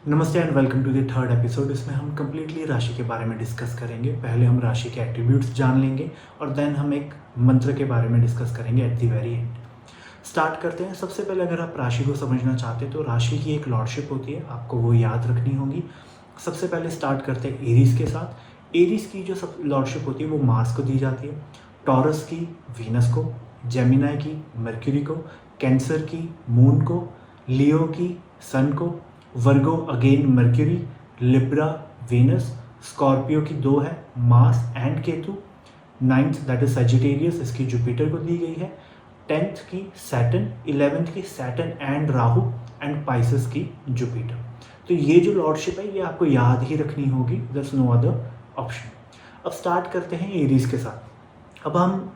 नमस्ते and welcome to the third episode. इसमें हम कम्प्लीटली राशि के बारे में डिस्कस करेंगे। पहले हम राशि के एट्रीब्यूट्स जान लेंगे और देन हम एक मंत्र के बारे में डिस्कस करेंगे at the very and. Start करते हैं। सबसे पहले अगर आप राशि को समझना चाहते हैं तो राशि की एक लॉर्डशिप होती है, आपको वो याद रखनी होगी। सबसे पहले स्टार्ट करते हैं एरीज के साथ। एरीज की जो सब लॉर्डशिप होती है वो मार्स को दी जाती है, टॉरस की वीनस को, जेमिनाई की मर्क्यूरी को, कैंसर की मून को, लियो की सन को, Virgo again Mercury, Libra Venus, Scorpio की दो है Mars and Ketu, ninth that is Sagittarius इसकी जुपिटर को दी गई है, 10th की सैटर्न, 11th की Saturn and Rahu and Pisces की जुपिटर। तो ये जो लॉर्डशिप है ये आपको याद ही रखनी होगी, दस नो अदर ऑप्शन। अब स्टार्ट करते हैं एरीज के साथ। अब हम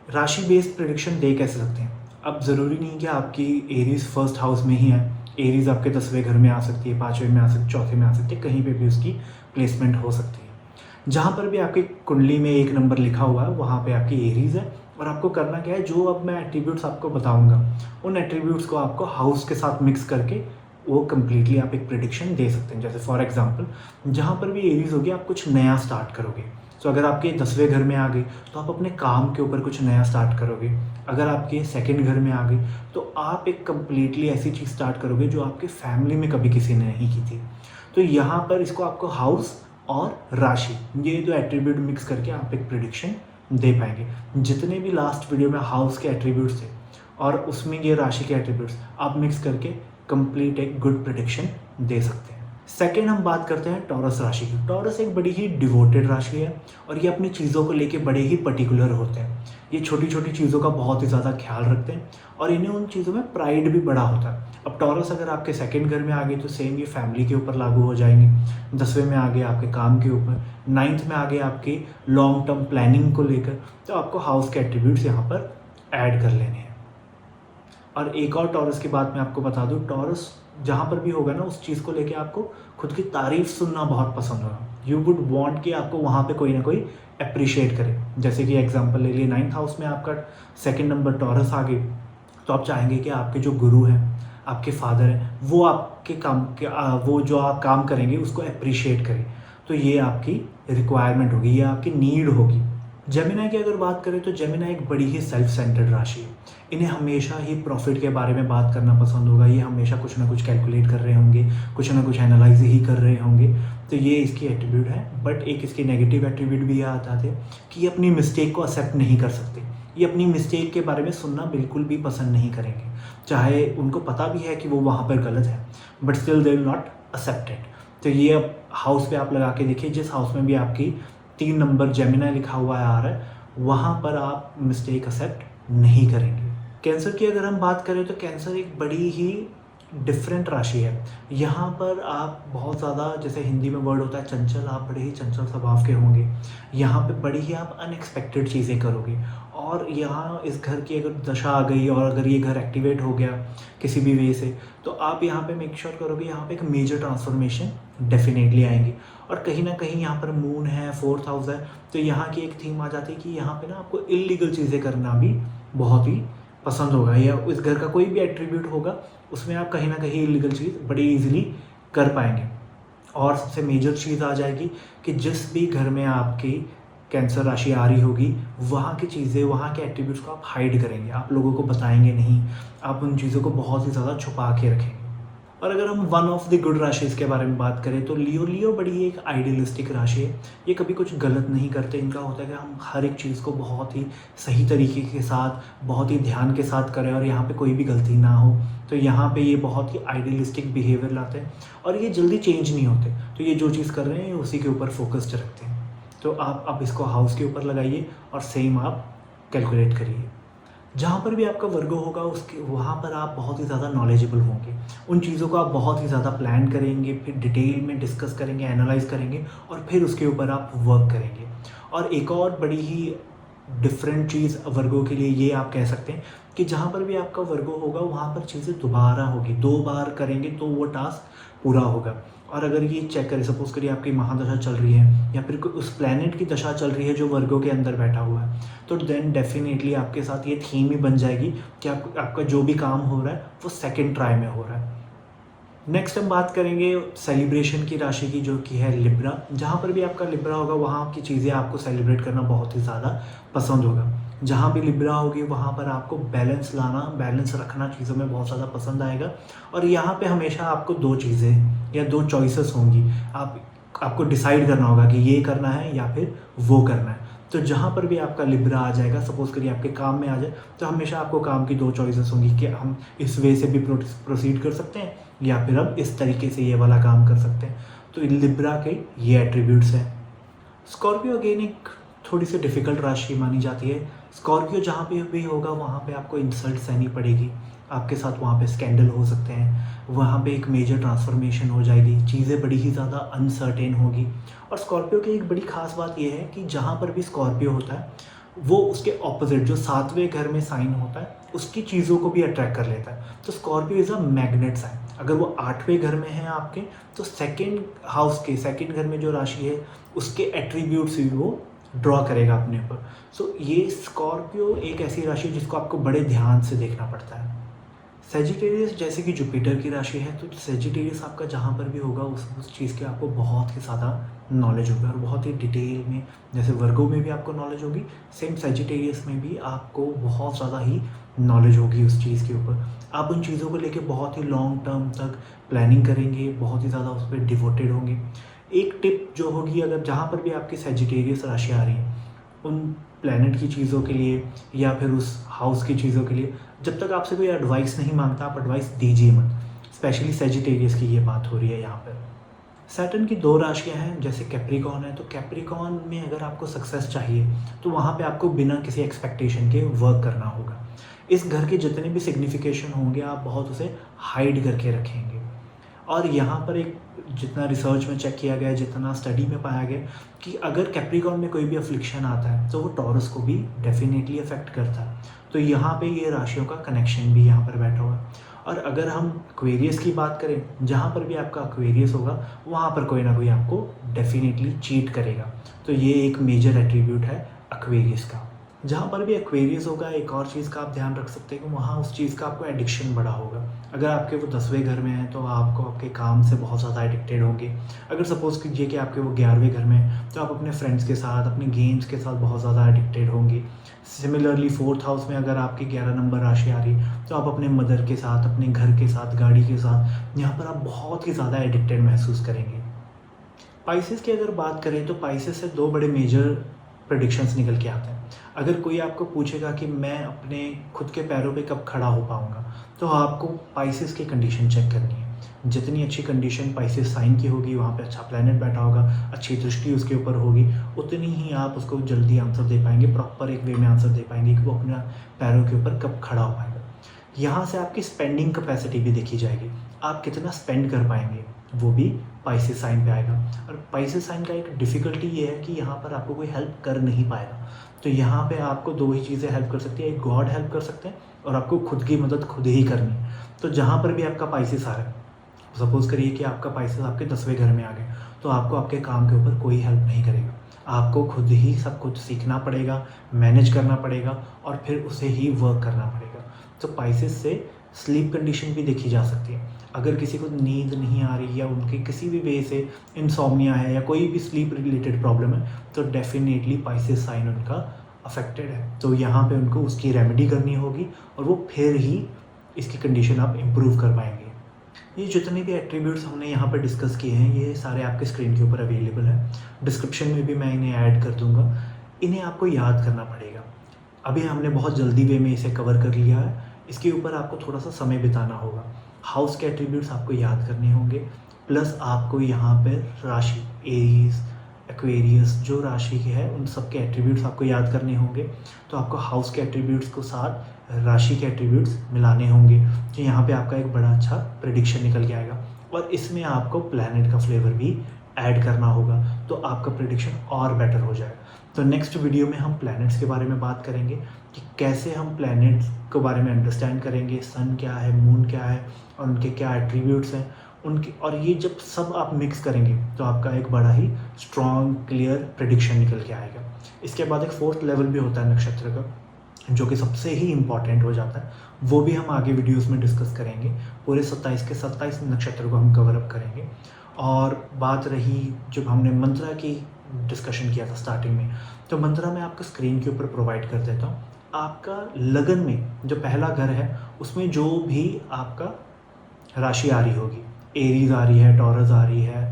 राशि बेस्ड प्रेडिक्शन दे कैसे सकते हैं। अब ज़रूरी नहीं कि आपकी एरीज फर्स्ट हाउस में ही है। एरीज आपके 10वें घर में आ सकती है, 5वें में आ सकती है, चौथे में आ सकती है, कहीं पे भी उसकी प्लेसमेंट हो सकती है। जहाँ पर भी आपकी कुंडली में 1 नंबर लिखा हुआ है वहाँ पे आपकी एरीज है। और आपको करना क्या है, जो अब मैं एट्रीब्यूट्स आपको बताऊंगा उन एट्रीब्यूट्स को आपको हाउस के साथ मिक्स करके वो कम्प्लीटली आप एक प्रिडिक्शन दे सकते हैं। जैसे फॉर एग्जांपल जहाँ पर भी एरीज होगी आप कुछ नया स्टार्ट करोगे। तो अगर आपके 10वें घर में आ गई तो आप अपने काम के ऊपर कुछ नया स्टार्ट करोगे। अगर आपके सेकंड घर में आ गई तो आप एक कम्प्लीटली ऐसी चीज़ स्टार्ट करोगे जो आपके फैमिली में कभी किसी ने नहीं की थी। तो यहाँ पर इसको आपको हाउस और राशि ये दो एट्रीब्यूट मिक्स करके आप एक प्रिडिक्शन दे पाएंगे। जितने भी लास्ट वीडियो में हाउस के एट्रीब्यूट्स थे और उसमें ये राशि के एट्रीब्यूट्स आप मिक्स करके कंप्लीट एक गुड प्रेडिक्शन दे सकते हैं। सेकेंड हम बात करते हैं टॉरस राशि की। टॉरस एक बड़ी ही डिवोटेड राशि है और ये अपनी चीज़ों को लेके बड़े ही पर्टिकुलर होते हैं। ये छोटी छोटी चीज़ों का बहुत ही ज़्यादा ख्याल रखते हैं और इन्हें उन चीज़ों में प्राइड भी बड़ा होता है। अब टॉरस अगर आपके सेकंड घर में आ गई तो सेम ये फैमिली के ऊपर लागू हो जाएंगे। 10वें में आ गए आपके काम के ऊपर, 9th में आ गए आपके लॉन्ग टर्म प्लानिंग को लेकर। तो आपको हाउस के एट्रीब्यूट्स यहाँ पर ऐड कर लेने हैं। और एक और टॉरस की बात मैं आपको बता दूं, टॉरस जहाँ पर भी होगा ना उस चीज़ को लेके आपको खुद की तारीफ सुनना बहुत पसंद होगा। यू वुड वांट कि आपको वहाँ पे कोई ना कोई अप्रिशिएट करे। जैसे कि एग्जांपल ले लिए 9th हाउस में आपका सेकंड नंबर टॉरस आ गई तो आप चाहेंगे कि आपके जो गुरु हैं, आपके फादर हैं, वो आपके काम के वो जो आप काम करेंगे उसको अप्रिशिएट करें। तो ये आपकी रिक्वायरमेंट होगी, ये आपकी नीड होगी। जेमिनाई की अगर बात करें तो जेमिनाई एक बड़ी ही सेल्फ सेंटर्ड राशि है। इन्हें हमेशा ही प्रॉफिट के बारे में बात करना पसंद होगा। ये हमेशा कुछ ना कुछ कैलकुलेट कर रहे होंगे, कुछ ना कुछ एनालाइज ही कर रहे होंगे। तो ये इसकी एट्रीब्यूट है। बट एक इसकी नेगेटिव एट्रीब्यूट भी ये आता है कि ये अपनी मिस्टेक को एक्सेप्ट नहीं कर सकते। ये अपनी मिस्टेक के बारे में सुनना बिल्कुल भी पसंद नहीं करेंगे, चाहे उनको पता भी है कि वो वहाँ पर गलत है, but still they will not accepted. तो ये अब हाउस पे आप लगा के देखिए, जिस हाउस में भी आपकी 3 नंबर जेमिनाई लिखा हुआ आ रहा है वहाँ पर आप मिस्टेक एक्सेप्ट नहीं करेंगे। कैंसर की अगर हम बात करें तो कैंसर एक बड़ी ही डिफरेंट राशि है। यहाँ पर आप बहुत ज़्यादा, जैसे हिंदी में वर्ड होता है चंचल, आप बड़े ही चंचल स्वभाव के होंगे। यहाँ पे बड़ी ही आप अनएक्सपेक्टेड चीज़ें करोगे। और यहाँ इस घर की अगर दशा आ गई और अगर ये घर एक्टिवेट हो गया किसी भी वे से तो आप यहाँ पे मेक श्योर करोगे यहाँ पे एक मेजर ट्रांसफॉर्मेशन डेफिनेटली आएंगी। और कहीं ना कहीं यहाँ पर मून है, 4th हाउस है, तो यहाँ की एक थीम आ जाती है कि यहाँ पे ना आपको इलीगल चीज़ें करना भी बहुत ही पसंद होगा। या उस घर का कोई भी एट्रीब्यूट होगा उसमें आप कहीं ना कहीं इलीगल चीज़ बड़ी इजीली कर पाएंगे। और सबसे मेजर चीज़ आ जाएगी कि जिस भी घर में आपकी कैंसर राशि आ रही होगी वहाँ की चीज़ें, वहाँ के एट्रीब्यूट्स को आप हाइड करेंगे, आप लोगों को बताएंगे नहीं, आप उन चीज़ों को बहुत ही ज़्यादा छुपा के रखेंगे। और अगर हम वन ऑफ द गुड राशिज के बारे में बात करें तो लियो बड़ी एक आइडियलिस्टिक राशि है। ये कभी कुछ गलत नहीं करते। इनका होता है कि हम हर एक चीज़ को बहुत ही सही तरीके के साथ, बहुत ही ध्यान के साथ करें और यहाँ पे कोई भी गलती ना हो। तो यहाँ पे ये बहुत ही आइडियलिस्टिक बिहेवियर लाते हैं और ये जल्दी चेंज नहीं होते। तो ये जो चीज़ कर रहे हैं उसी के ऊपर फोकस्ड रखते हैं। तो आप अब इसको हाउस के ऊपर लगाइए और सेम आप कैलकुलेट करिए। जहाँ पर भी आपका वर्गो होगा उसके वहाँ पर आप बहुत ही ज़्यादा नॉलेजेबल होंगे। उन चीज़ों को आप बहुत ही ज़्यादा प्लान करेंगे, फिर डिटेल में डिस्कस करेंगे, एनालाइज करेंगे और फिर उसके ऊपर आप वर्क करेंगे। और एक और बड़ी ही डिफरेंट चीज़ वर्गो के लिए ये आप कह सकते हैं कि जहाँ पर भी आपका वर्गो होगा वहाँ पर चीज़ें दोबारा होगी, 2 बार करेंगे तो वो टास्क पूरा होगा। और अगर ये चेक करें, सपोज करिए आपकी महादशा चल रही है या फिर उस प्लैनेट की दशा चल रही है जो वर्गों के अंदर बैठा हुआ है, तो देन डेफिनेटली आपके साथ ये थीम ही बन जाएगी कि आपका जो भी काम हो रहा है वो सेकंड ट्राई में हो रहा है। नेक्स्ट हम बात करेंगे सेलिब्रेशन की राशि की, जो कि है लिब्रा। जहाँ पर भी आपका लिब्रा होगा वहाँ की चीज़ें आपको सेलिब्रेट करना बहुत ही ज़्यादा पसंद होगा। जहाँ भी लिब्रा होगी वहाँ पर आपको बैलेंस लाना, बैलेंस रखना चीज़ों में बहुत ज़्यादा पसंद आएगा। और यहाँ पे हमेशा आपको 2 चीज़ें या 2 चॉइसेस होंगी। आपको डिसाइड करना होगा कि ये करना है या फिर वो करना है। तो जहाँ पर भी आपका लिब्रा आ जाएगा, सपोज़ करिए आपके काम में आ जाए, तो हमेशा आपको काम की 2 चॉइसेस होंगी कि हम इस वे से भी प्रोसीड कर सकते हैं या फिर हम इस तरीके से ये वाला काम कर सकते हैं। तो लिब्रा के ये एट्रीब्यूट्स हैं। स्कॉर्पियो अगेन एक थोड़ी सी डिफ़िकल्ट राशि मानी जाती है। स्कॉर्पियो जहाँ पे भी होगा वहाँ पे आपको इंसल्ट सहनी पड़ेगी, आपके साथ वहाँ पे स्कैंडल हो सकते हैं, वहाँ पे एक मेजर ट्रांसफॉर्मेशन हो जाएगी, चीज़ें बड़ी ही ज़्यादा अनसर्टेन होगी। और स्कॉर्पियो की एक बड़ी ख़ास बात यह है कि जहाँ पर भी स्कॉर्पियो होता है वो उसके ऑपोजिट जो 7वें घर में साइन होता है उसकी चीज़ों को भी अट्रैक्ट कर लेता है। तो Scorpio is a magnet sign. अगर वो 8वें घर में है आपके, तो सेकंड हाउस के सेकंड घर में जो राशि है उसके एट्रीब्यूट्स भी वो ड्रॉ करेगा अपने ऊपर। सो ये स्कॉर्पियो एक ऐसी राशि है जिसको आपको बड़े ध्यान से देखना पड़ता है। सेजिटेरियस जैसे कि जुपिटर की राशि है, तो सेजिटेरियस आपका जहाँ पर भी होगा उस चीज़ की आपको बहुत ही ज़्यादा नॉलेज होगा और बहुत ही डिटेल में, जैसे वर्गो में भी आपको नॉलेज होगी, सेम सेजिटेरियस में भी आपको बहुत ज़्यादा ही नॉलेज होगी उस चीज़ के ऊपर। आप उन चीज़ों को लेके बहुत ही लॉन्ग टर्म तक प्लानिंग करेंगे, बहुत ही ज़्यादा उस पर डिवोटेड होंगे। एक टिप जो होगी, अगर जहाँ पर भी आपकी सेजिटेरियस राशि आ रही है उन प्लैनेट की चीज़ों के लिए या फिर उस हाउस की चीज़ों के लिए, जब तक आपसे कोई एडवाइस नहीं मांगता आप एडवाइस दीजिए मत। स्पेशली सेजिटेरियस की ये बात हो रही है यहाँ पर। सैटर्न की 2 राशियाँ हैं, जैसे कैप्रिकॉर्न है, तो कैप्रिकॉर्न में अगर आपको सक्सेस चाहिए तो वहाँ पे आपको बिना किसी एक्सपेक्टेशन के वर्क करना होगा। इस घर के जितने भी सिग्निफिकेशन होंगे आप बहुत उसे हाइड करके रखेंगे। और यहाँ पर एक जितना रिसर्च में चेक किया गया, जितना स्टडी में पाया गया कि अगर कैप्रिकॉर्न में कोई भी अफ्लिक्शन आता है तो वो टॉरस को भी डेफिनेटली अफेक्ट करता है। तो यहाँ पे ये राशियों का कनेक्शन भी यहाँ पर बैठा हुआ है। और अगर हम एक्वेरियस की बात करें, जहाँ पर भी आपका एक्वेरियस होगा वहाँ पर कोई ना कोई आपको डेफिनेटली चीट करेगा। तो ये एक मेजर एट्रीब्यूट है एक्वेरियस का। जहाँ पर भी एक्वेरियस होगा, एक और चीज़ का आप ध्यान रख सकते हैं कि वहाँ उस चीज़ का आपको एडिक्शन बड़ा होगा। अगर आपके वो 10वें घर में है तो आपको आपके काम से बहुत ज़्यादा एडिक्टेड होंगे। अगर सपोज़ कीजिए कि आपके वो 11वें घर में है तो आप अपने फ्रेंड्स के साथ, अपने गेम्स के साथ बहुत ज़्यादा एडिक्टेड होंगे। सिमिलरली 4th हाउस में अगर आपकी 11 नंबर राशि आ रही तो आप अपने मदर के साथ, अपने घर के साथ, गाड़ी के साथ, यहाँ पर आप बहुत ही ज़्यादा एडिक्टेड महसूस करेंगे। पाइसेस की अगर बात करें तो पाइसेस से 2 बड़े मेजर प्रेडिक्शंस निकल के आते हैं। अगर कोई आपको पूछेगा कि मैं अपने खुद के पैरों पे कब खड़ा हो पाऊँगा, तो आपको पाइसेस की कंडीशन चेक करनी है। जितनी अच्छी कंडीशन पाइसेस साइन की होगी, वहाँ पे अच्छा प्लैनेट बैठा होगा, अच्छी दृष्टि उसके ऊपर होगी, उतनी ही आप उसको जल्दी आंसर दे पाएंगे, प्रॉपर एक वे में आंसर दे पाएंगे कि वो अपने पैरों के ऊपर कब खड़ा हो पाएगा। यहाँ से आपकी स्पेंडिंग कैपेसिटी भी देखी जाएगी, आप कितना स्पेंड कर पाएंगे, वो भी पाइसेस साइन पे आएगा। और पाइसेस साइन का एक डिफ़िकल्टी ये है कि यहाँ पर आपको कोई हेल्प कर नहीं पाएगा। तो यहाँ पे आपको 2 ही चीज़ें हेल्प कर सकती है, एक गॉड हेल्प कर सकते हैं और आपको खुद की मदद खुद ही करनी है। तो जहाँ पर भी आपका पाइसेस आ रहा है, सपोज़ करिए कि आपका पाइसेस आपके 10वें घर में आ गए, तो आपको आपके काम के ऊपर कोई हेल्प नहीं करेगा। आपको खुद ही सब कुछ सीखना पड़ेगा, मैनेज करना पड़ेगा और फिर उसे ही वर्क करना पड़ेगा। तो पाइसेस से स्लीप कंडीशन भी देखी जा सकती है। अगर किसी को नींद नहीं आ रही या उनके किसी भी वे से इंसोम्निया है या कोई भी स्लीप रिलेटेड प्रॉब्लम है, तो डेफिनेटली पाइसेस साइन उनका अफेक्टेड है। तो यहाँ पे उनको उसकी रेमेडी करनी होगी और वो फिर ही इसकी कंडीशन आप इम्प्रूव कर पाएंगे। ये जितने भी एट्रीब्यूट्स हमने यहाँ पर डिस्कस किए हैं, ये सारे आपके स्क्रीन के ऊपर अवेलेबल है। डिस्क्रिप्शन में भी मैं इन्हें ऐड कर दूँगा। इन्हें आपको याद करना पड़ेगा। अभी हमने बहुत जल्दी वे में इसे कवर कर लिया है, इसके ऊपर आपको थोड़ा सा समय बिताना होगा। हाउस के एट्रीब्यूट्स आपको याद करने होंगे, प्लस आपको यहाँ पर राशि एरीज, एक्वेरियस जो राशि की है उन सब के एट्रीब्यूट्स आपको याद करने होंगे। तो आपको हाउस के एट्रीब्यूट्स को साथ राशि के एट्रीब्यूट्स मिलाने होंगे, तो यहाँ पे आपका एक बड़ा अच्छा प्रेडिक्शन निकल के आएगा। और इसमें आपको प्लैनेट का फ्लेवर भी ऐड करना होगा, तो आपका प्रेडिक्शन और बेटर हो जाएगा। तो नेक्स्ट वीडियो में हम प्लैनेट्स के बारे में बात करेंगे कि कैसे हम प्लैनेट्स के बारे में अंडरस्टैंड करेंगे, सन क्या है, मून क्या है और उनके क्या एट्रीब्यूट्स हैं उनके। और ये जब सब आप मिक्स करेंगे तो आपका एक बड़ा ही स्ट्रॉन्ग क्लियर प्रेडिक्शन निकल के आएगा। इसके बाद एक 4th लेवल भी होता है नक्षत्र का, जो कि सबसे ही इम्पॉर्टेंट हो जाता है, वो भी हम आगे वीडियोस में डिस्कस करेंगे। पूरे 27 के 27 नक्षत्र को हम कवर अप करेंगे। और बात रही जब हमने मंत्रा की डिस्कशन किया था स्टार्टिंग में, तो मंत्रा मैं आपको स्क्रीन के ऊपर प्रोवाइड कर देता हूँ। आपका लगन में जो पहला घर है उसमें जो भी आपका राशि आ रही होगी, एरीज आ रही है, टॉरस आ रही है,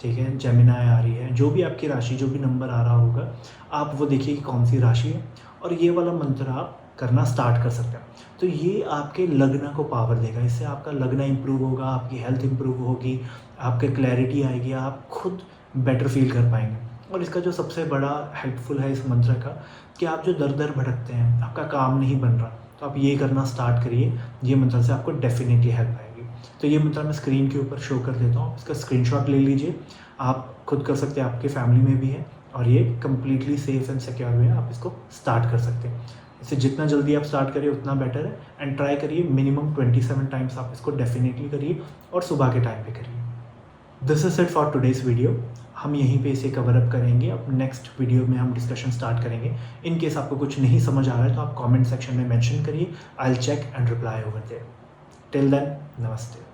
ठीक है, जेमिनाई आ रही है, जो भी आपकी राशि, जो भी नंबर आ रहा होगा, आप वो देखिए कि कौन सी राशि है और ये वाला मंत्र आप करना स्टार्ट कर सकते हैं। तो ये आपके लग्न को पावर देगा, इससे आपका लग्न इंप्रूव होगा, आपकी हेल्थ इंप्रूव होगी, आपके क्लैरिटी आएगी, आप खुद बेटर फील कर पाएंगे। और इसका जो सबसे बड़ा हेल्पफुल है इस मंत्र का, कि आप जो दर दर भटकते हैं, आपका काम नहीं बन रहा, तो आप ये करना स्टार्ट करिए। ये मंत्र से आपको डेफिनेटली हेल्प आएगी। तो ये मंत्र मैं स्क्रीन के ऊपर शो कर देता हूँ, इसका स्क्रीनशॉट ले लीजिए, आप खुद कर सकते हैं, आपके फैमिली में भी है और ये कम्प्लीटली सेफ एंड सिक्योर वे है, आप इसको स्टार्ट कर सकते हैं। इसे जितना जल्दी आप स्टार्ट करिए उतना बेटर है। एंड ट्राई करिए मिनिमम 27 टाइम्स आप इसको डेफिनेटली करिए और सुबह के टाइम पे करिए। This is it for today's video. हम यहीं पे इसे कवर अप करेंगे। अब नेक्स्ट वीडियो में हम डिस्कशन स्टार्ट करेंगे। इन केस आपको कुछ नहीं समझ आ रहा है तो आप कमेंट सेक्शन में मेंशन करिए, I will check and reply over there. Till then, नमस्ते।